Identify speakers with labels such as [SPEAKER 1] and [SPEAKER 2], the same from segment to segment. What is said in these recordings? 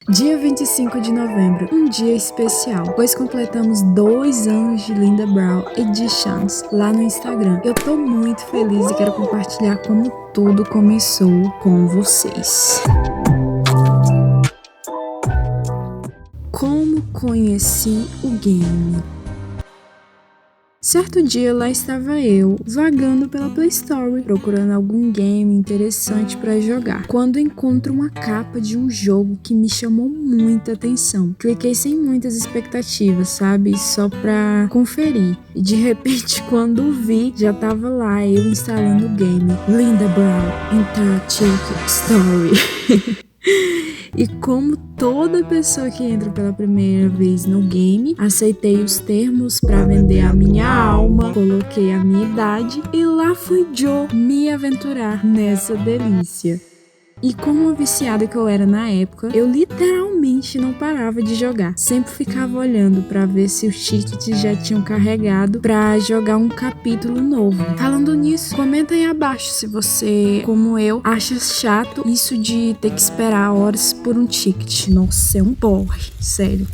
[SPEAKER 1] Dia 25 de novembro, um dia especial, pois completamos 2 anos de Linda Brawl Editions lá no Instagram. Eu tô muito feliz e quero compartilhar como tudo começou com vocês. Como conheci o game? Certo dia lá estava eu, vagando pela Play Store, procurando algum game interessante para jogar, quando encontro uma capa de um jogo que me chamou muita atenção. Cliquei sem muitas expectativas, sabe? Só pra conferir. E de repente, quando vi, já tava lá eu instalando o game. Linda Brawl Interactive Story. E como toda pessoa que entra pela primeira vez no game, aceitei os termos para vender a minha alma, coloquei a minha idade e lá fui eu me aventurar nessa delícia. E como viciada que eu era na época, eu literalmente não parava de jogar. Sempre ficava olhando pra ver se os tickets já tinham carregado pra jogar um capítulo novo. Falando nisso, comenta aí abaixo se você, como eu, acha chato isso de ter que esperar horas por um ticket. Nossa, é um porre, sério.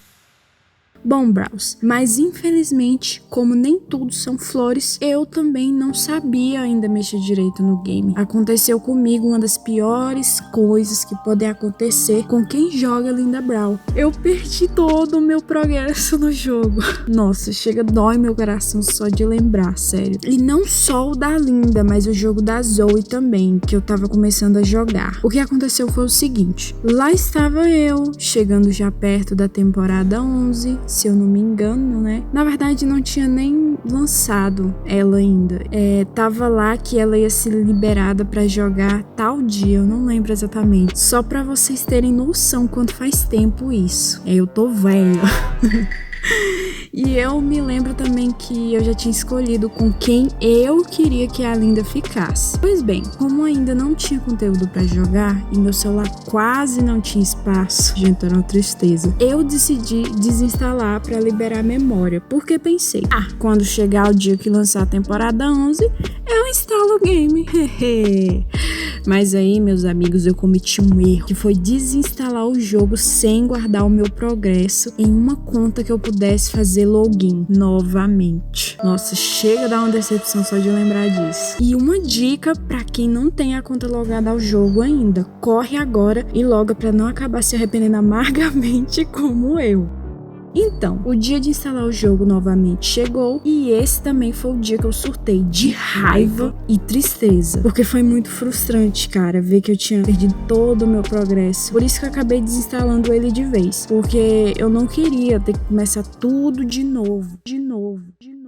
[SPEAKER 1] Bom, Brawls, mas infelizmente, como nem tudo são flores, eu também não sabia ainda mexer direito no game. Aconteceu comigo uma das piores coisas que podem acontecer com quem joga Linda Brawl. Eu perdi todo o meu progresso no jogo. Nossa, chega, dói meu coração só de lembrar, sério. E não só o da Linda, mas o jogo da Zoe também, que eu tava começando a jogar. O que aconteceu foi o seguinte, lá estava eu, chegando já perto da temporada 11, se eu não me engano, né? Na verdade, não tinha nem lançado ela ainda. Tava lá que ela ia ser liberada pra jogar tal dia, eu não lembro exatamente. Só pra vocês terem noção quanto faz tempo isso. Eu tô velha. E eu me lembro também que eu já tinha escolhido com quem eu queria que a Linda ficasse. Pois bem, como ainda não tinha conteúdo pra jogar e meu celular quase não tinha espaço, gente, era uma tristeza, eu decidi desinstalar pra liberar a memória, porque pensei, quando chegar o dia que lançar a temporada 11, eu instalo o game. Mas aí, meus amigos, eu cometi um erro, que foi desinstalar o jogo sem guardar o meu progresso em uma conta que eu pudesse fazer login novamente. Nossa, chega a dar uma decepção só de lembrar disso. E uma dica pra quem não tem a conta logada ao jogo ainda, corre agora e loga pra não acabar se arrependendo amargamente como eu. Então, o dia de instalar o jogo novamente chegou e esse também foi o dia que eu surtei de raiva e tristeza, porque foi muito frustrante, cara, ver que eu tinha perdido todo o meu progresso. Por isso que eu acabei desinstalando ele de vez, porque eu não queria ter que começar tudo de novo.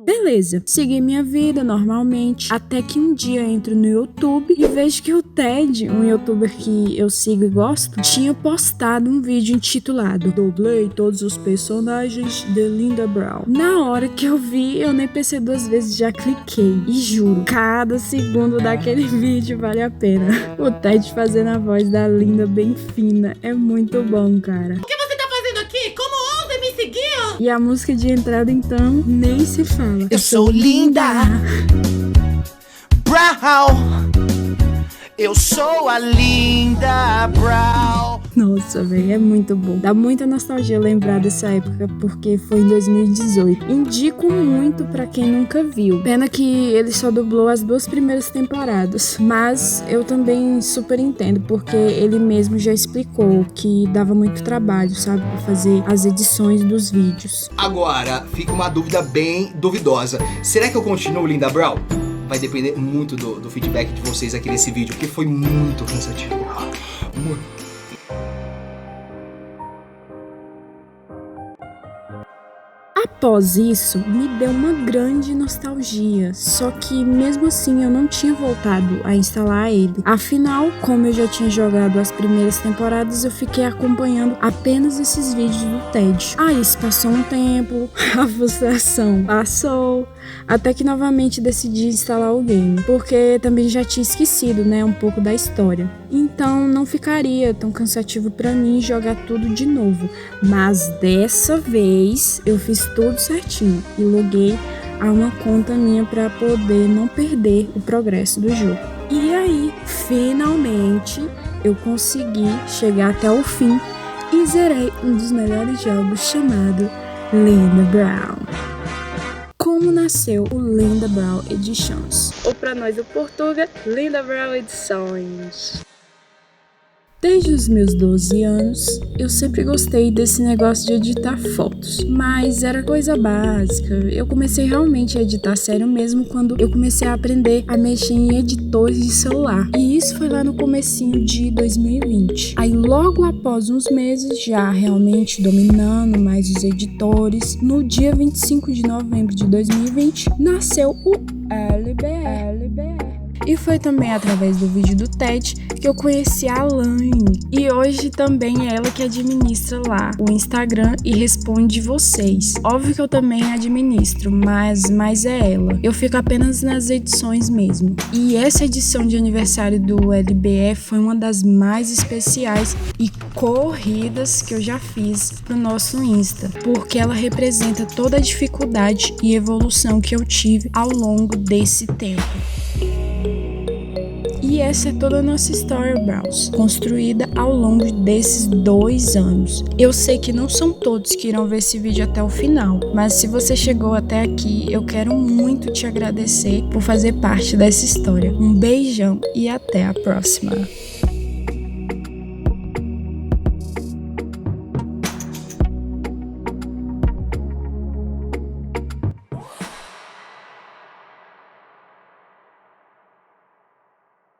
[SPEAKER 1] Beleza, segui minha vida normalmente, até que um dia entro no YouTube e vejo que o Ted, um youtuber que eu sigo e gosto, tinha postado um vídeo intitulado "Dublei todos os personagens de Linda Brawl". Na hora que eu vi, eu nem pensei 2 vezes, já cliquei. E juro, cada segundo daquele vídeo vale a pena. O Ted fazendo a voz da Linda bem fina, é muito bom, cara.
[SPEAKER 2] Como ousam me seguir?
[SPEAKER 1] E a música de entrada, então, nem se fala.
[SPEAKER 2] Eu sou Linda Brawl. Eu sou a Linda Brawl.
[SPEAKER 1] Nossa, velho, é muito bom. Dá muita nostalgia lembrar dessa época, porque foi em 2018. Indico muito pra quem nunca viu. Pena que ele só dublou as 2 primeiras temporadas. Mas eu também super entendo, porque ele mesmo já explicou que dava muito trabalho, sabe? Pra fazer as edições dos vídeos.
[SPEAKER 3] Agora, fica uma dúvida bem duvidosa. Será que eu continuo Linda Brawl? Vai depender muito do feedback de vocês aqui nesse vídeo, porque foi muito cansativo. Muito.
[SPEAKER 1] Após isso, me deu uma grande nostalgia, só que mesmo assim eu não tinha voltado a instalar ele. Afinal, como eu já tinha jogado as primeiras temporadas, eu fiquei acompanhando apenas esses vídeos do Ted. Aí se passou um tempo, a frustração passou, até que novamente decidi instalar o game, porque também já tinha esquecido, né, um pouco da história. Então não ficaria tão cansativo pra mim jogar tudo de novo, mas dessa vez eu fiz tudo certinho e loguei a uma conta minha para poder não perder o progresso do jogo. E aí, finalmente, eu consegui chegar até o fim e zerei um dos melhores jogos chamado Linda Brown. Como nasceu o Linda Brown Editions? Ou para nós o Portuga, Linda Brown Edições. Desde os meus 12 anos, eu sempre gostei desse negócio de editar fotos, mas era coisa básica. Eu comecei realmente a editar sério mesmo quando eu comecei a aprender a mexer em editores de celular. E isso foi lá no comecinho de 2020. Aí logo após uns meses, já realmente dominando mais os editores, no dia 25 de novembro de 2020, nasceu o LBR. E foi também através do vídeo do TED que eu conheci a Alaine. E hoje também é ela que administra lá o Instagram e responde vocês. Óbvio que eu também administro, mas é ela. Eu fico apenas nas edições mesmo. E essa edição de aniversário do LBE foi uma das mais especiais e corridas que eu já fiz pro nosso Insta. Porque ela representa toda a dificuldade e evolução que eu tive ao longo desse tempo. E essa é toda a nossa história, Brows, construída ao longo desses 2 anos. Eu sei que não são todos que irão ver esse vídeo até o final, mas se você chegou até aqui, eu quero muito te agradecer por fazer parte dessa história. Um beijão e até a próxima!